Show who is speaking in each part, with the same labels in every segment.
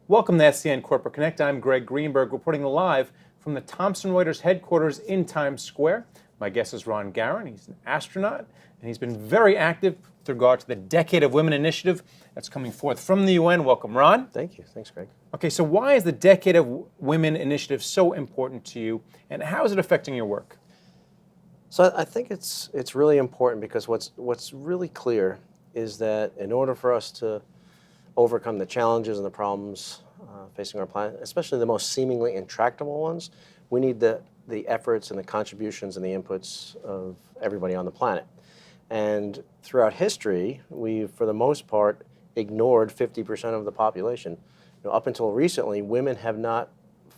Speaker 1: Welcome to SCN Corporate Connect. I'm Greg Greenberg, reporting live from the Thomson Reuters headquarters in Times Square. My guest is Ron Garan. He's an astronaut, and he's been very active with regard to the Decade of Women initiative that's coming forth from the UN. Welcome, Ron.
Speaker 2: Thank you. Thanks, Greg.
Speaker 1: Okay, so why is the Decade of Women initiative so important to you, and how is it affecting your work?
Speaker 2: So I think it's really important because what's really clear is that in order for us to overcome the challenges and the problems facing our planet, especially the most seemingly intractable ones, we need the efforts and the contributions and the inputs of everybody on the planet. And throughout history, we've, for the most part, ignored 50% of the population. Up until recently, women have not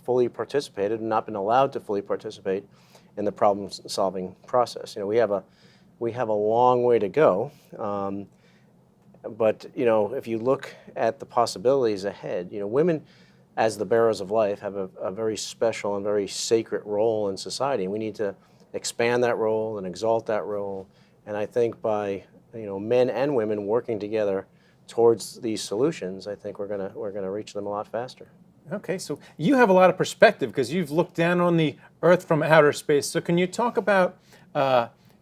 Speaker 2: fully participated and not been allowed to fully participate in the problem-solving process. We have a long way to go. But if you look at the possibilities ahead, women, as the bearers of life, have a very special and very sacred role in society. And we need to expand that role and exalt that role. And I think by men and women working together towards these solutions, I think we're gonna reach them a lot faster.
Speaker 1: Okay, so you have a lot of perspective because you've looked down on the Earth from outer space. So can you talk about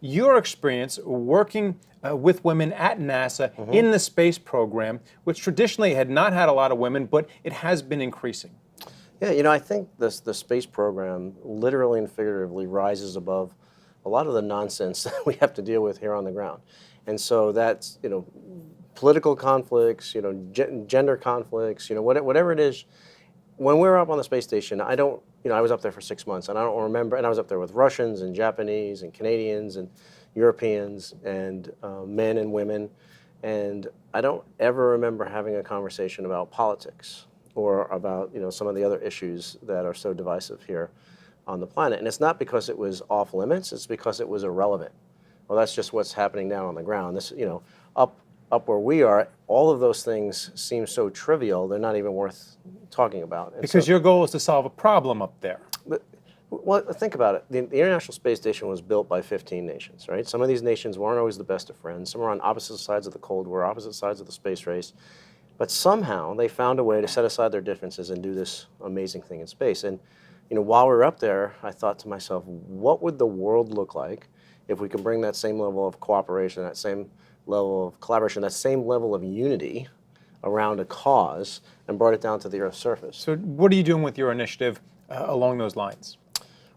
Speaker 1: your experience working with women at NASA in the space program, which traditionally had not had a lot of women, but it has been increasing?
Speaker 2: Yeah, I think the space program literally and figuratively rises above a lot of the nonsense that we have to deal with here on the ground. And so that's, political conflicts, gender conflicts, whatever it is. When we were up on the space station, I was up there for 6 months, and I don't remember, and I was up there with Russians and Japanese and Canadians and Europeans and men and women, and I don't ever remember having a conversation about politics or about some of the other issues that are so divisive here on the planet. And it's not because it was off limits; it's because it was irrelevant. Well, that's just what's happening down on the ground. This, up where we are, all of those things seem so trivial; they're not even worth talking about. And
Speaker 1: because your goal is to solve a problem up there.
Speaker 2: Well, think about it. The International Space Station was built by 15 nations, right? Some of these nations weren't always the best of friends. Some were on opposite sides of the Cold War, opposite sides of the space race. But somehow they found a way to set aside their differences and do this amazing thing in space. And while we were up there, I thought to myself, what would the world look like if we could bring that same level of cooperation, that same level of collaboration, that same level of unity around a cause and brought it down to the Earth's surface?
Speaker 1: So what are you doing with your initiative along those lines?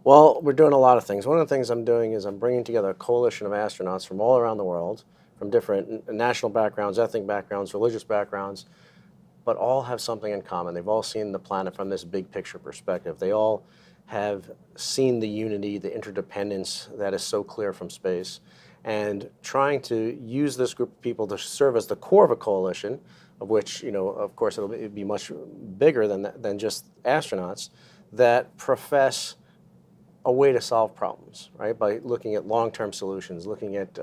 Speaker 2: Well, we're doing a lot of things. One of the things I'm doing is I'm bringing together a coalition of astronauts from all around the world, from different national backgrounds, ethnic backgrounds, religious backgrounds, but all have something in common. They've all seen the planet from this big picture perspective. They all have seen the unity, the interdependence that is so clear from space, and trying to use this group of people to serve as the core of a coalition, of which, of course, it'll be much bigger than just astronauts, that profess a way to solve problems, right? By looking at long-term solutions, looking at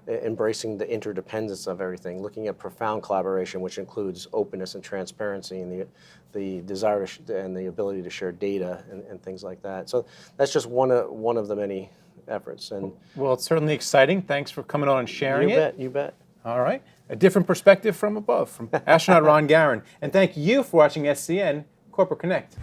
Speaker 2: embracing the interdependence of everything, looking at profound collaboration, which includes openness and transparency and the desire and the ability to share data and things like that. So that's just one of the many efforts. And
Speaker 1: well, it's certainly exciting. Thanks for coming on and sharing it.
Speaker 2: You bet.
Speaker 1: All right. A different perspective from above, from astronaut Ron Garan. And thank you for watching SCN Corporate Connect.